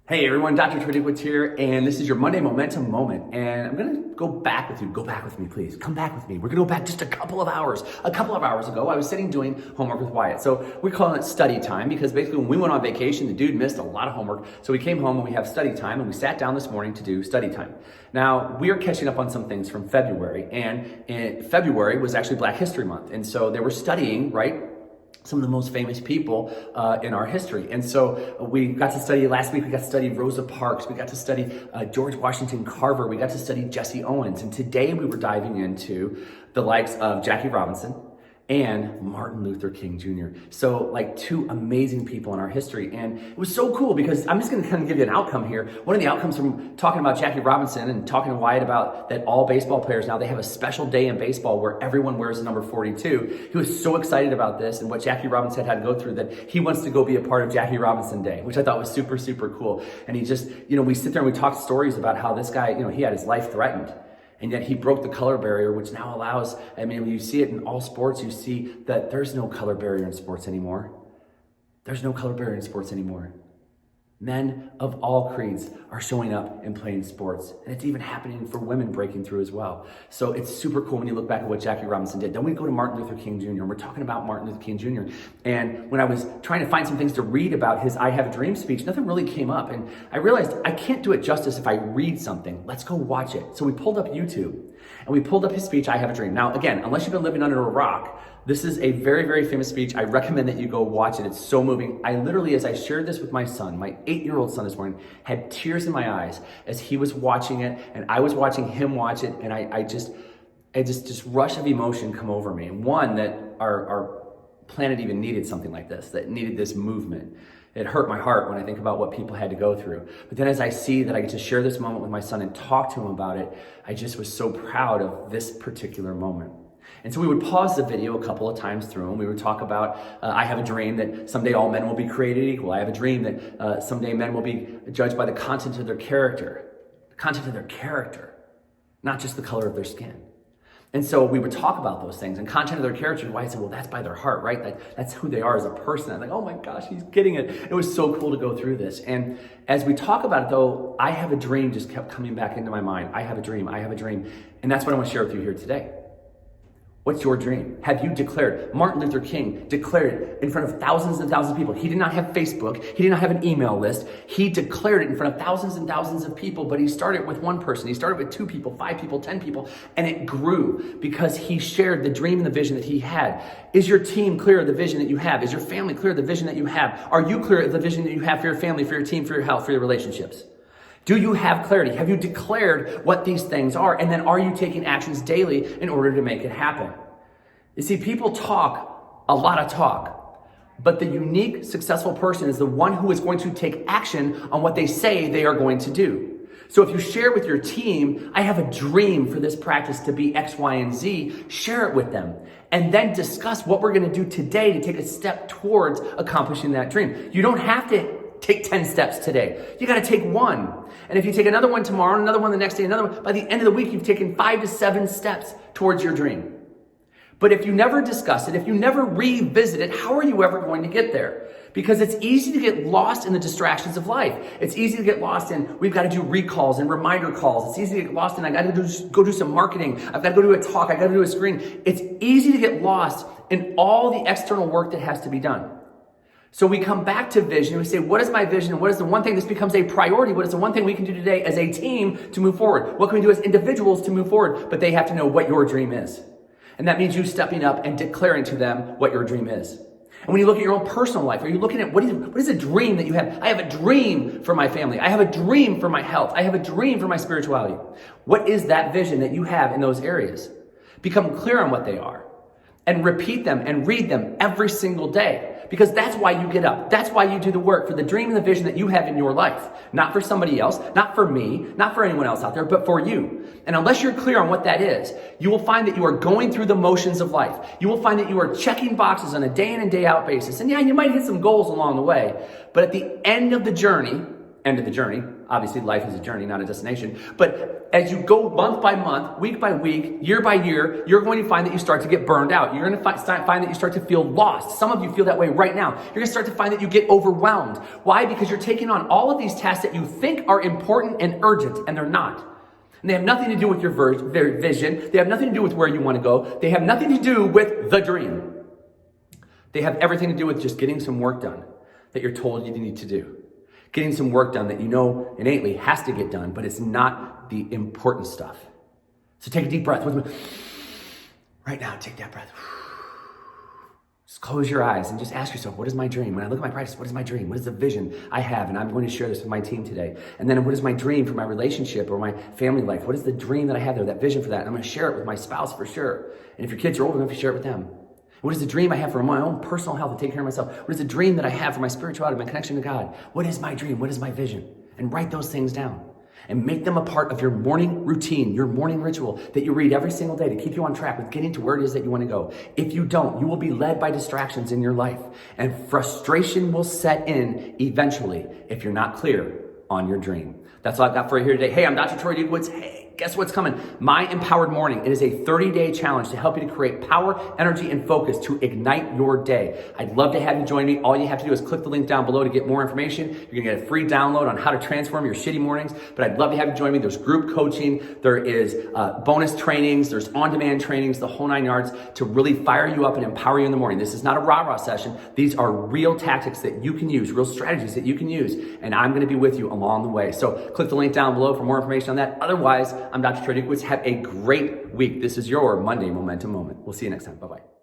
Hey everyone, Dr. Troy Dickwitz here, and this is your Monday Momentum Moment. And I'm gonna go back with you. Go back with me, please. Come back with me. We're gonna go back just a couple of hours. A couple of hours ago, I was sitting doing homework with Wyatt. So we're calling it study time because basically when we went on vacation, the dude missed a lot of homework. So we came home and we have study time, and we sat down this morning to do study time. Now, we are catching up on some things from February, and in February was actually Black History Month. And so they were studying, right? Some of the most famous people in our history. And so we got to study, last week we got to study Rosa Parks, we got to study George Washington Carver, we got to study Jesse Owens, and today we were diving into the likes of Jackie Robinson and Martin Luther King Jr. So like two amazing people in our history. And it was so cool because I'm just gonna kind of give you an outcome here. One of the outcomes from talking about Jackie Robinson and talking to Wyatt about that all baseball players now, they have a special day in baseball where everyone wears the number 42. He was so excited about this and what Jackie Robinson had to go through that he wants to go be a part of Jackie Robinson Day, which I thought was super, super cool. And he just, we sit there and we talk stories about how this guy, he had his life threatened. And yet he broke the color barrier, which now allows, when you see it in all sports, you see that there's no color barrier in sports anymore. There's no color barrier in sports anymore. Men of all creeds are showing up and playing sports. And it's even happening for women breaking through as well. So it's super cool when you look back at what Jackie Robinson did. Then we go to Martin Luther King Jr. and we're talking about Martin Luther King Jr. And when I was trying to find some things to read about his I Have a Dream speech, nothing really came up. And I realized I can't do it justice if I read something. Let's go watch it. So we pulled up YouTube and we pulled up his speech, I Have a Dream. Now, again, unless you've been living under a rock, this is a very, very famous speech. I recommend that you go watch it. It's so moving. I literally, as I shared this with my son, my 8-year-old son this morning, had tears in my eyes as he was watching it and I was watching him watch it. And I just rush of emotion come over me. And one, that our planet even needed something like this, that needed this movement. It hurt my heart when I think about what people had to go through. But then as I see that I get to share this moment with my son and talk to him about it, I just was so proud of this particular moment. And so we would pause the video a couple of times through and we would talk about, I have a dream that someday all men will be created equal. I have a dream that someday men will be judged by the content of their character. The content of their character, not just the color of their skin. And so we would talk about those things and content of their character. Why I said, well, that's by their heart, right? That's who they are as a person. I'm like, oh my gosh, he's getting it. It was so cool to go through this. And as we talk about it though, I have a dream just kept coming back into my mind. I have a dream, I have a dream. And that's what I want to share with you here today. What's your dream? Have you declared? Martin Luther King declared it in front of thousands and thousands of people. He did not have Facebook. He did not have an email list. He declared it in front of thousands and thousands of people, but he started with one person. He started with 2 people, 5 people, 10 people, and it grew because he shared the dream and the vision that he had. Is your team clear of the vision that you have? Is your family clear of the vision that you have? Are you clear of the vision that you have for your family, for your team, for your health, for your relationships? Do you have clarity? Have you declared what these things are? And then are you taking actions daily in order to make it happen? You see, people talk a lot of talk, but the unique, successful person is the one who is going to take action on what they say they are going to do. So if you share with your team, I have a dream for this practice to be X, Y, and Z, share it with them. And then discuss what we're going to do today to take a step towards accomplishing that dream. You don't have to take 10 steps today. You got to take one. And if you take another one tomorrow, another one the next day, another one, by the end of the week, you've taken 5 to 7 steps towards your dream. But if you never discuss it, if you never revisit it, how are you ever going to get there? Because it's easy to get lost in the distractions of life. It's easy to get lost in, we've got to do recalls and reminder calls. It's easy to get lost in, I got to go do some marketing. I've got to go do a talk. I got to do a screen. It's easy to get lost in all the external work that has to be done. So we come back to vision. We say, what is my vision? What is the one thing? This becomes a priority. What is the one thing we can do today as a team to move forward? What can we do as individuals to move forward? But they have to know what your dream is. And that means you stepping up and declaring to them what your dream is. And when you look at your own personal life, are you looking at what is a dream that you have? I have a dream for my family. I have a dream for my health. I have a dream for my spirituality. What is that vision that you have in those areas? Become clear on what they are and repeat them and read them every single day. Because that's why you get up. That's why you do the work, for the dream and the vision that you have in your life. Not for somebody else, not for me, not for anyone else out there, but for you. And unless you're clear on what that is, you will find that you are going through the motions of life. You will find that you are checking boxes on a day in and day out basis. And yeah, you might hit some goals along the way, but at the end of the journey, end of the journey. Obviously, life is a journey, not a destination. But as you go month by month, week by week, year by year, you're going to find that you start to get burned out. You're going to find that you start to feel lost. Some of you feel that way right now. You're going to start to find that you get overwhelmed. Why? Because you're taking on all of these tasks that you think are important and urgent, and they're not. And they have nothing to do with your vision. They have nothing to do with where you want to go. They have nothing to do with the dream. They have everything to do with just getting some work done that you're told you need to do. Getting some work done that you know innately has to get done, but it's not the important stuff. So take a deep breath with me. Right now, take that breath. Just close your eyes and just ask yourself, what is my dream? When I look at my practice, what is my dream? What is the vision I have? And I'm going to share this with my team today. And then what is my dream for my relationship or my family life? What is the dream that I have there, that vision for that? And I'm going to share it with my spouse for sure. And if your kids are old enough, you share it with them. What is the dream I have for my own personal health and take care of myself? What is the dream that I have for my spirituality, my connection to God? What is my dream? What is my vision? And write those things down and make them a part of your morning routine, your morning ritual that you read every single day to keep you on track with getting to where it is that you want to go. If you don't, you will be led by distractions in your life, and frustration will set in eventually if you're not clear on your dream. That's all I've got for you here today. Hey, I'm Dr. Troy Dukowitz. Hey, guess what's coming? My Empowered Morning. It is a 30-day challenge to help you to create power, energy, and focus to ignite your day. I'd love to have you join me. All you have to do is click the link down below to get more information. You're gonna get a free download on how to transform your shitty mornings, but I'd love to have you join me. There's group coaching, there is bonus trainings, there's on-demand trainings, the whole 9 yards to really fire you up and empower you in the morning. This is not a rah-rah session. These are real tactics that you can use, real strategies that you can use, and I'm gonna be with you along the way. So click the link down below for more information on that. Otherwise, I'm Dr. Troy Dukowitz. Have a great week. This is your Monday Momentum Moment. We'll see you next time. Bye-bye.